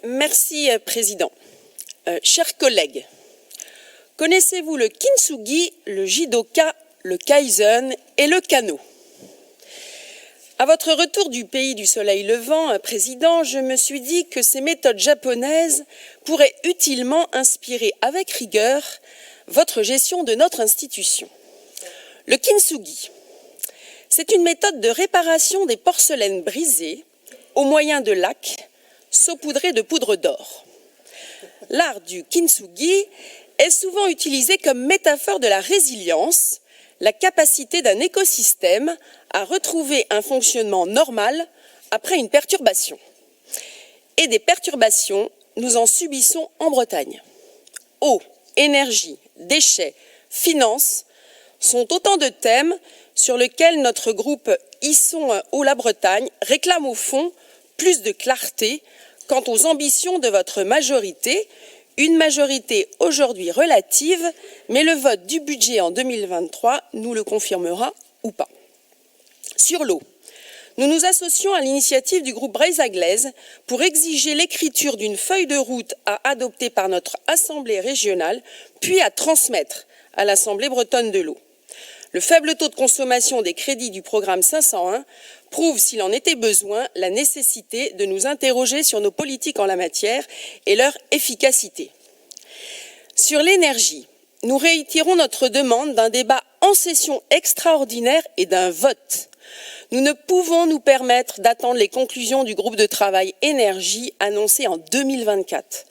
Merci, Président. Chers collègues, connaissez-vous le kintsugi, le jidoka, le kaizen et le kano? À votre retour du pays du soleil levant, Président, je me suis dit que ces méthodes japonaises pourraient utilement inspirer avec rigueur votre gestion de notre institution. Le kintsugi, c'est une méthode de réparation des porcelaines brisées au moyen de lacs saupoudrés de poudre d'or. L'art du kintsugi est souvent utilisé comme métaphore de la résilience, la capacité d'un écosystème à retrouver un fonctionnement normal après une perturbation. Et des perturbations, nous en subissons en Bretagne. Eau, énergie, déchets, finances sont autant de thèmes sur lesquels notre groupe Issons Haut la Bretagne réclame au fond plus de clarté quant aux ambitions de votre majorité, une majorité aujourd'hui relative, mais le vote du budget en 2023 nous le confirmera ou pas. Sur l'eau, nous nous associons à l'initiative du groupe Breizh-Aglaise pour exiger l'écriture d'une feuille de route à adopter par notre Assemblée régionale, puis à transmettre à l'Assemblée bretonne de l'eau. Le faible taux de consommation des crédits du programme 501 prouve, s'il en était besoin, la nécessité de nous interroger sur nos politiques en la matière et leur efficacité. Sur l'énergie, nous réitérons notre demande d'un débat en session extraordinaire et d'un vote. Nous ne pouvons nous permettre d'attendre les conclusions du groupe de travail énergie annoncées en 2024.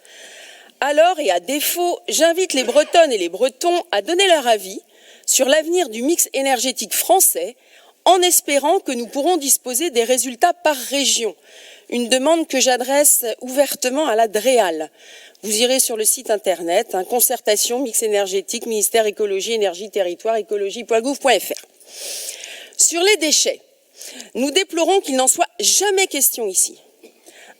Alors, et à défaut, j'invite les Bretonnes et les Bretons à donner leur avis sur l'avenir du mix énergétique français, en espérant que nous pourrons disposer des résultats par région. Une demande que j'adresse ouvertement à la DREAL. Vous irez sur le site internet, concertation, mix énergétique, ministère écologie, énergie, territoire, écologie.gouv.fr. Sur les déchets, nous déplorons qu'il n'en soit jamais question ici.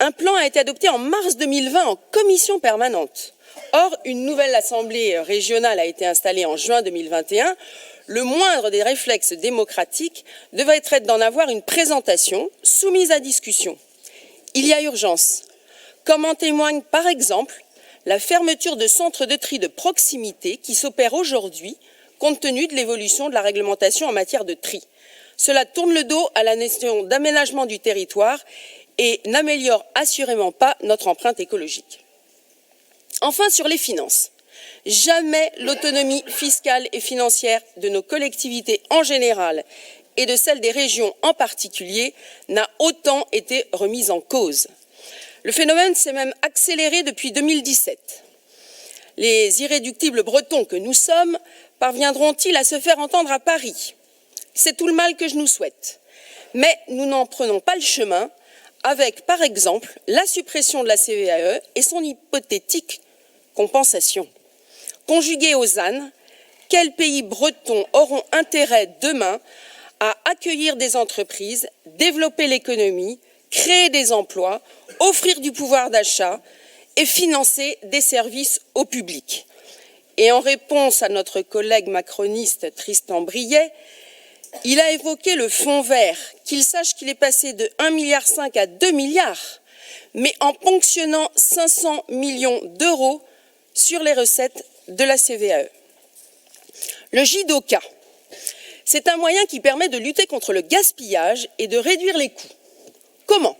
Un plan a été adopté en mars 2020 en commission permanente. Or, une nouvelle assemblée régionale a été installée en juin 2021. Le moindre des réflexes démocratiques devrait être d'en avoir une présentation soumise à discussion. Il y a urgence, comme en témoigne par exemple la fermeture de centres de tri de proximité qui s'opèrent aujourd'hui compte tenu de l'évolution de la réglementation en matière de tri. Cela tourne le dos à la notion d'aménagement du territoire et n'améliore assurément pas notre empreinte écologique. Enfin, sur les finances. Jamais l'autonomie fiscale et financière de nos collectivités en général et de celles des régions en particulier n'a autant été remise en cause. Le phénomène s'est même accéléré depuis 2017. Les irréductibles bretons que nous sommes parviendront-ils à se faire entendre à Paris? C'est tout le mal que je nous souhaite. Mais nous n'en prenons pas le chemin avec, par exemple, la suppression de la CVAE et son hypothétique compensation. Conjugués aux ZAN, quels pays bretons auront intérêt demain à accueillir des entreprises, développer l'économie, créer des emplois, offrir du pouvoir d'achat et financer des services au public? Et en réponse à notre collègue macroniste Tristan Briet, il a évoqué le fonds vert, qu'il sache qu'il est passé de 1,5 milliard à 2 milliards, mais en ponctionnant 500 millions d'euros sur les recettes de la CVAE. Le jidoka, c'est un moyen qui permet de lutter contre le gaspillage et de réduire les coûts. Comment?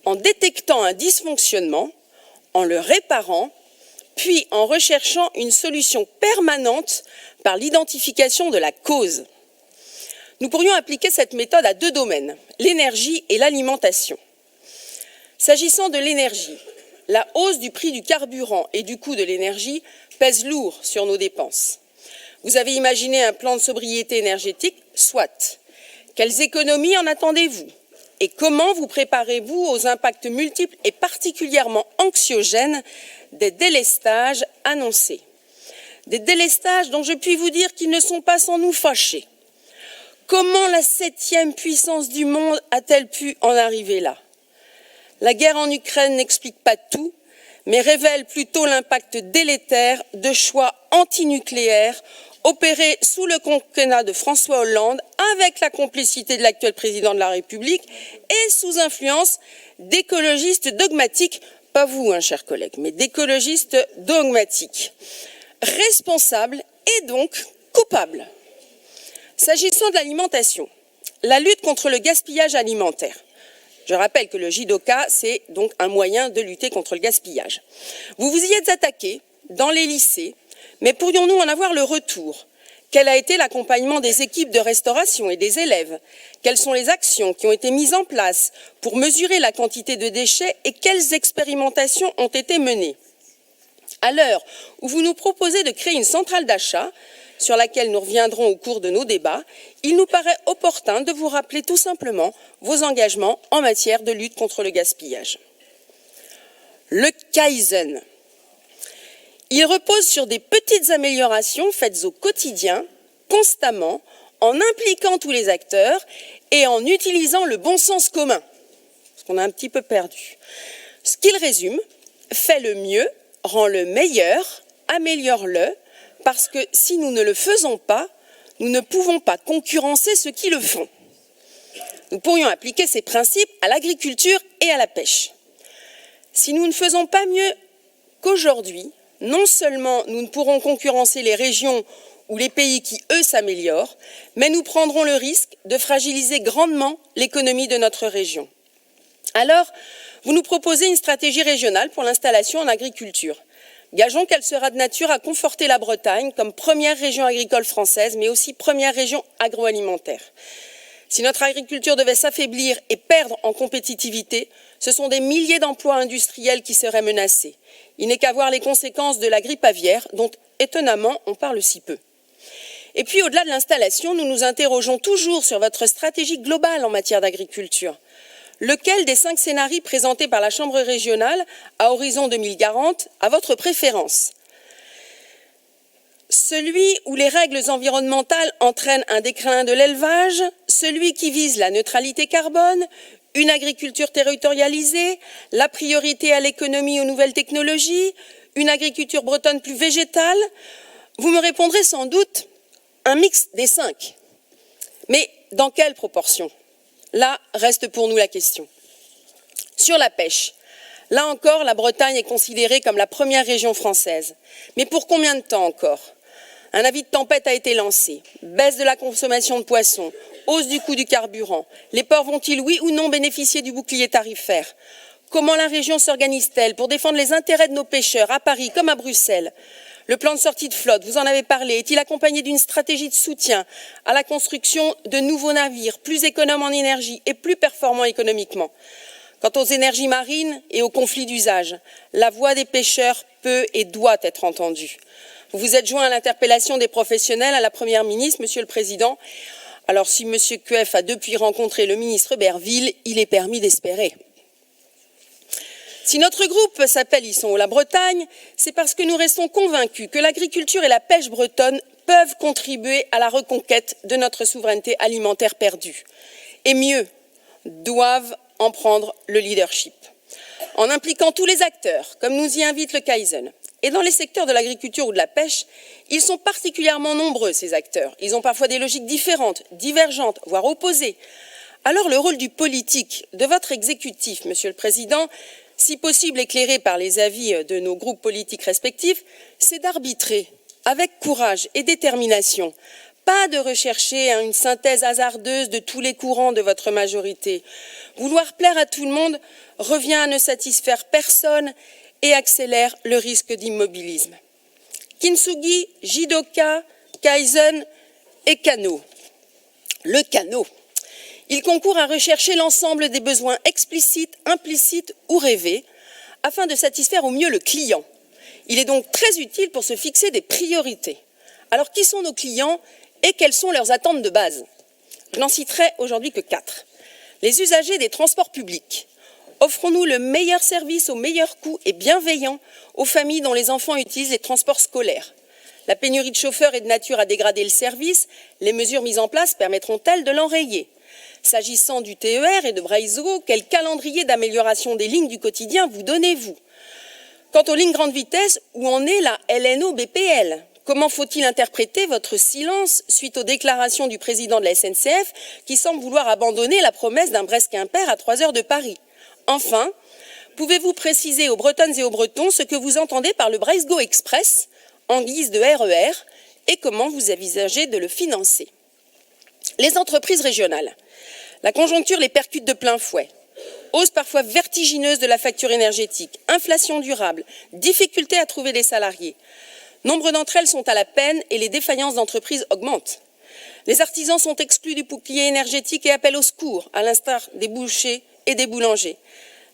En détectant un dysfonctionnement, en le réparant, puis en recherchant une solution permanente par l'identification de la cause. Nous pourrions appliquer cette méthode à deux domaines, l'énergie et l'alimentation. S'agissant de l'énergie, la hausse du prix du carburant et du coût de l'énergie pèse lourd sur nos dépenses. Vous avez imaginé un plan de sobriété énergétique? Soit. Quelles économies en attendez-vous? Et comment vous préparez-vous aux impacts multiples et particulièrement anxiogènes des délestages annoncés? Des délestages dont je puis vous dire qu'ils ne sont pas sans nous fâcher. Comment la 7e puissance du monde a-t-elle pu en arriver là? La guerre en Ukraine n'explique pas tout, mais révèle plutôt l'impact délétère de choix antinucléaires opérés sous le quinquennat de François Hollande avec la complicité de l'actuel président de la République et sous influence d'écologistes dogmatiques pas vous, chers collègues, mais d'écologistes dogmatiques, responsables et donc coupables. S'agissant de l'alimentation, la lutte contre le gaspillage alimentaire. Je rappelle que le Jidoka, c'est donc un moyen de lutter contre le gaspillage. Vous vous y êtes attaqués dans les lycées, mais pourrions-nous en avoir le retour? Quel a été l'accompagnement des équipes de restauration et des élèves? Quelles sont les actions qui ont été mises en place pour mesurer la quantité de déchets et quelles expérimentations ont été menées? À l'heure où vous nous proposez de créer une centrale d'achat, sur laquelle nous reviendrons au cours de nos débats, il nous paraît opportun de vous rappeler tout simplement vos engagements en matière de lutte contre le gaspillage. Le Kaizen. Il repose sur des petites améliorations faites au quotidien, constamment, en impliquant tous les acteurs et en utilisant le bon sens commun, ce qu'on a un petit peu perdu. Ce qu'il résume, fais le mieux, rends le meilleur, améliore-le, parce que si nous ne le faisons pas, nous ne pouvons pas concurrencer ceux qui le font. Nous pourrions appliquer ces principes à l'agriculture et à la pêche. Si nous ne faisons pas mieux qu'aujourd'hui, non seulement nous ne pourrons concurrencer les régions ou les pays qui, eux, s'améliorent, mais nous prendrons le risque de fragiliser grandement l'économie de notre région. Alors, vous nous proposez une stratégie régionale pour l'installation en agriculture. Gageons qu'elle sera de nature à conforter la Bretagne comme première région agricole française, mais aussi première région agroalimentaire. Si notre agriculture devait s'affaiblir et perdre en compétitivité, ce sont des milliers d'emplois industriels qui seraient menacés. Il n'est qu'à voir les conséquences de la grippe aviaire, dont, étonnamment, on parle si peu. Et puis, au-delà de l'installation, nous nous interrogeons toujours sur votre stratégie globale en matière d'agriculture. Lequel des 5 scénarios présentés par la Chambre régionale à horizon 2040 a votre préférence? Celui où les règles environnementales entraînent un déclin de l'élevage, celui qui vise la neutralité carbone, une agriculture territorialisée, la priorité à l'économie et aux nouvelles technologies, une agriculture bretonne plus végétale? Vous me répondrez sans doute un mix des 5. Mais dans quelle proportion? Là reste pour nous la question. Sur la pêche, là encore, la Bretagne est considérée comme la première région française. Mais pour combien de temps encore? Un avis de tempête a été lancé. Baisse de la consommation de poissons, hausse du coût du carburant. Les ports vont-ils, oui ou non, bénéficier du bouclier tarifaire? Comment la région s'organise-t-elle pour défendre les intérêts de nos pêcheurs, à Paris comme à Bruxelles? Le plan de sortie de flotte, vous en avez parlé, est-il accompagné d'une stratégie de soutien à la construction de nouveaux navires, plus économes en énergie et plus performants économiquement? Quant aux énergies marines et aux conflits d'usage, la voix des pêcheurs peut et doit être entendue. Vous vous êtes joint à l'interpellation des professionnels à la Première ministre, Monsieur le Président. Alors si Monsieur Kueff a depuis rencontré le ministre Berville, il est permis d'espérer. Si notre groupe s'appelle Ils sont où la Bretagne, c'est parce que nous restons convaincus que l'agriculture et la pêche bretonne peuvent contribuer à la reconquête de notre souveraineté alimentaire perdue. Et mieux, doivent en prendre le leadership. En impliquant tous les acteurs, comme nous y invite le Kaizen, et dans les secteurs de l'agriculture ou de la pêche, ils sont particulièrement nombreux, ces acteurs. Ils ont parfois des logiques différentes, divergentes, voire opposées. Alors le rôle du politique, de votre exécutif, Monsieur le Président, si possible éclairé par les avis de nos groupes politiques respectifs, c'est d'arbitrer avec courage et détermination. Pas de rechercher une synthèse hasardeuse de tous les courants de votre majorité. Vouloir plaire à tout le monde revient à ne satisfaire personne et accélère le risque d'immobilisme. Kintsugi, Jidoka, Kaizen et Kano. Le Kano. Il concourt à rechercher l'ensemble des besoins explicites, implicites ou rêvés afin de satisfaire au mieux le client. Il est donc très utile pour se fixer des priorités. Alors, qui sont nos clients et quelles sont leurs attentes de base? Je n'en citerai aujourd'hui que 4. Les usagers des transports publics. Offrons-nous le meilleur service au meilleur coût et bienveillant aux familles dont les enfants utilisent les transports scolaires. La pénurie de chauffeurs est de nature à dégrader le service. Les mesures mises en place permettront-elles de l'enrayer? S'agissant du TER et de Breizot, quel calendrier d'amélioration des lignes du quotidien vous donnez-vous? Quant aux lignes grande vitesse, où en est la LNO-BPL? Comment faut-il interpréter votre silence suite aux déclarations du président de la SNCF qui semble vouloir abandonner la promesse d'un Brest-Quimper à 3 heures de Paris? Enfin, Pouvez-vous préciser aux Bretonnes et aux Bretons ce que vous entendez par le Breisgau Express en guise de RER et comment vous envisagez de le financer? Les entreprises régionales. La conjoncture les percute de plein fouet. Hausse parfois vertigineuse de la facture énergétique, inflation durable, difficulté à trouver des salariés. Nombre d'entre elles sont à la peine et les défaillances d'entreprises augmentent. Les artisans sont exclus du bouclier énergétique et appellent au secours, à l'instar des bouchers et des boulangers.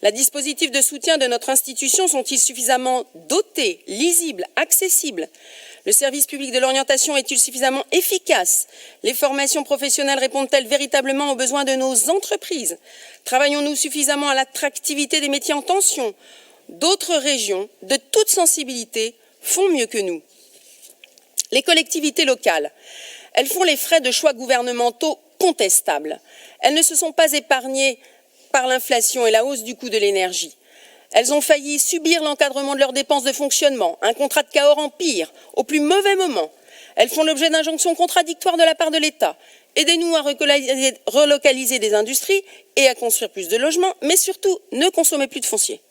Les dispositifs de soutien de notre institution sont-ils suffisamment dotés, lisibles, accessibles? Le service public de l'orientation est-il suffisamment efficace? Les formations professionnelles répondent-elles véritablement aux besoins de nos entreprises? Travaillons-nous suffisamment à l'attractivité des métiers en tension? D'autres régions, de toute sensibilité, font mieux que nous. Les collectivités locales, elles font les frais de choix gouvernementaux contestables. Elles ne se sont pas épargnées par l'inflation et la hausse du coût de l'énergie. Elles ont failli subir l'encadrement de leurs dépenses de fonctionnement, un contrat de Cahors en pire, au plus mauvais moment. Elles font l'objet d'injonctions contradictoires de la part de l'État. Aidez-nous à relocaliser des industries et à construire plus de logements, mais surtout, ne consommez plus de foncier.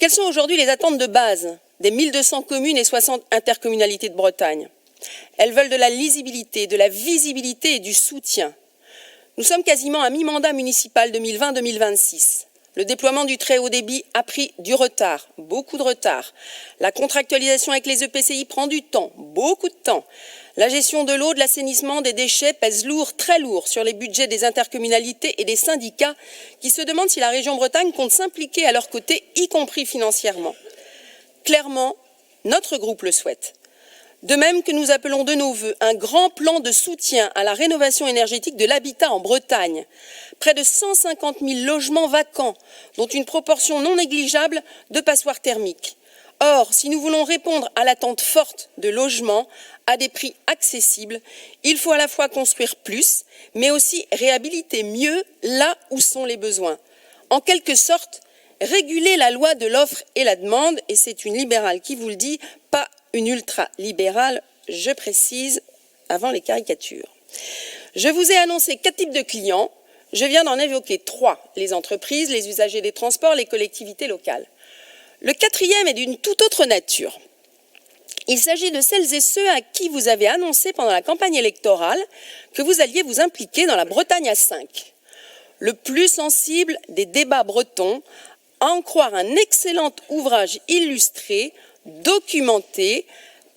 Quelles sont aujourd'hui les attentes de base des 1200 communes et 60 intercommunalités de Bretagne? Elles veulent de la lisibilité, de la visibilité et du soutien. Nous sommes quasiment à mi-mandat municipal 2020-2026. Le déploiement du très haut débit a pris du retard, beaucoup de retard. La contractualisation avec les EPCI prend du temps, beaucoup de temps. La gestion de l'eau, de l'assainissement, des déchets pèse lourd, très lourd sur les budgets des intercommunalités et des syndicats qui se demandent si la région Bretagne compte s'impliquer à leur côté, y compris financièrement. Clairement, notre groupe le souhaite. De même que nous appelons de nos vœux un grand plan de soutien à la rénovation énergétique de l'habitat en Bretagne. Près de 150 000 logements vacants, dont une proportion non négligeable de passoires thermiques. Or, si nous voulons répondre à l'attente forte de logements à des prix accessibles, il faut à la fois construire plus, mais aussi réhabiliter mieux là où sont les besoins. En quelque sorte, réguler la loi de l'offre et la demande, et c'est une libérale qui vous le dit, pas une ultra-libérale, je précise, avant les caricatures. Je vous ai annoncé 4 types de clients, je viens d'en évoquer 3, les entreprises, les usagers des transports, les collectivités locales. Le 4e est d'une toute autre nature. Il s'agit de celles et ceux à qui vous avez annoncé pendant la campagne électorale que vous alliez vous impliquer dans la Bretagne à 5. Le plus sensible des débats bretons, à en croire un excellent ouvrage illustré, documenté,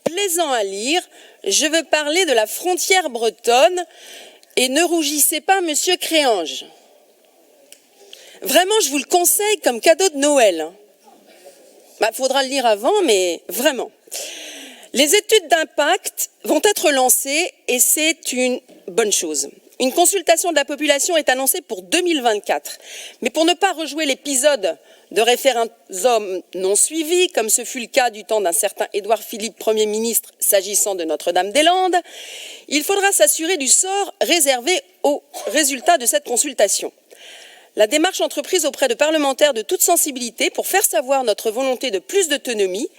plaisant à lire. Je veux parler de la frontière bretonne et ne rougissez pas, monsieur Créange. Vraiment, je vous le conseille comme cadeau de Noël. Faudra le lire avant, mais vraiment. Les études d'impact vont être lancées et c'est une bonne chose. Une consultation de la population est annoncée pour 2024. Mais pour ne pas rejouer l'épisode de référendum non suivi, comme ce fut le cas du temps d'un certain Édouard Philippe, Premier ministre, s'agissant de Notre-Dame-des-Landes, il faudra s'assurer du sort réservé aux résultats de cette consultation. La démarche entreprise auprès de parlementaires de toute sensibilité pour faire savoir notre volonté de plus d'autonomie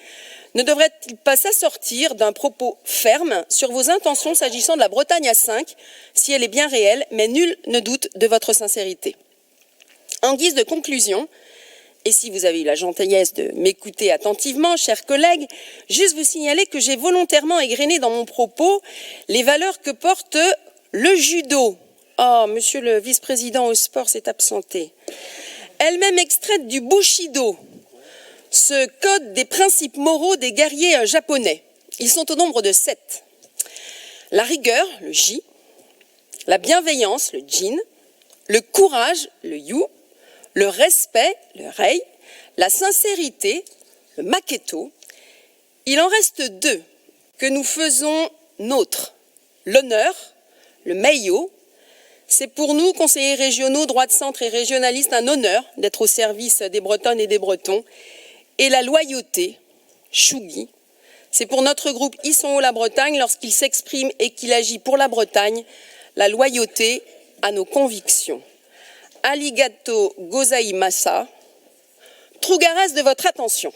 ne devrait-il pas s'assortir d'un propos ferme sur vos intentions s'agissant de la Bretagne à 5, si elle est bien réelle, mais nul ne doute de votre sincérité. En guise de conclusion, et si vous avez eu la gentillesse de m'écouter attentivement, chers collègues, juste vous signaler que j'ai volontairement égrené dans mon propos les valeurs que porte le judo. Oh, monsieur le vice-président au sport s'est absenté. Elle-même extraite du Bushido, ce code des principes moraux des guerriers japonais. Ils sont au nombre de 7. La rigueur, le J, la bienveillance, le Jin, le courage, le Yu, le respect, le Rei, la sincérité, le Maketo. Il en reste 2 que nous faisons nôtres. L'honneur, le Meiyo. C'est pour nous, conseillers régionaux, droite centre et régionalistes, un honneur d'être au service des Bretonnes et des Bretons. Et la loyauté, Chougui, c'est pour notre groupe Ils sont haut la Bretagne, lorsqu'il s'exprime et qu'il agit pour la Bretagne, la loyauté à nos convictions. Arigato gozaimashita, trougares de votre attention.